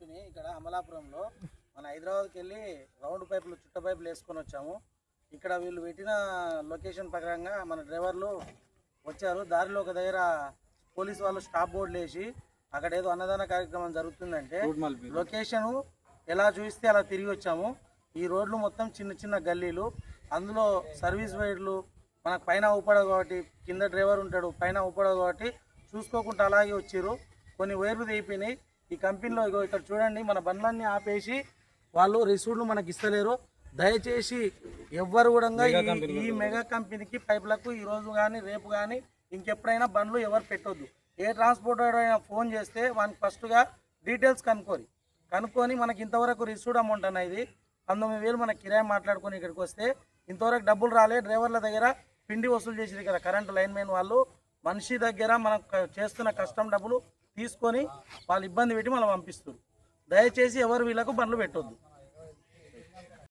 Company ఇక్కడ అమలాపురంలో మన హైదరాబాద్కి వెళ్ళి రౌండ్ పైపులు చుట్ట పైపులు వేసుకొని వచ్చాము. ఇక్కడ వీళ్ళు పెట్టిన లొకేషన్ ప్రకారంగా మన డ్రైవర్లు వచ్చారు. దారిలో ఒక దగ్గర పోలీస్ వాళ్ళు స్టాప్ బోర్డులు వేసి అక్కడ ఏదో అన్నదాన కార్యక్రమం జరుగుతుందంటే లొకేషను ఎలా చూస్తే అలా తిరిగి వచ్చాము. ఈ రోడ్లు మొత్తం చిన్న చిన్న గల్లీలు, అందులో సర్వీస్ వైర్లు మనకు పైన ఊపడవు కాబట్టి, కింద డ్రైవర్ ఉంటాడు పైన ఊపడవు కాబట్టి చూసుకోకుండా అలాగే వచ్చారు. కొన్ని వైర్లు తెగిపోయినాయి. ఈ కంపెనీలో ఇక్కడ చూడండి, మన బండ్లన్నీ ఆపేసి వాళ్ళు రిసీవ్లు మనకి ఇస్తలేరు. దయచేసి ఎవ్వరు కూడా ఈ మెగా కంపెనీకి పైపులకు ఈరోజు కానీ రేపు కానీ ఇంకెప్పుడైనా బండ్లు ఎవరు పెట్టొద్దు. ఏ ట్రాన్స్పోర్ట్ అయినా ఫోన్ చేస్తే వానికి ఫస్ట్గా డీటెయిల్స్ కనుక్కొని మనకి ఇంతవరకు రిసీవ్డ్ అమౌంట్ అనేది 19,000 మన కిరాయి మాట్లాడుకొని ఇక్కడికి వస్తే ఇంతవరకు డబ్బులు రాలే. డ్రైవర్ల దగ్గర పిండి వసూలు చేసి ఇక్కడ కరెంటు లైన్ మెయిన్ వాళ్ళు మనిషి దగ్గర మనం చేస్తున్న కష్టం డబ్బులు తీసుకొని వాళ్ళు ఇబ్బంది పెట్టి మనం పంపిస్తారు. దయచేసి ఎవరు వీళ్ళకు బండ్లు పెట్టొద్దు.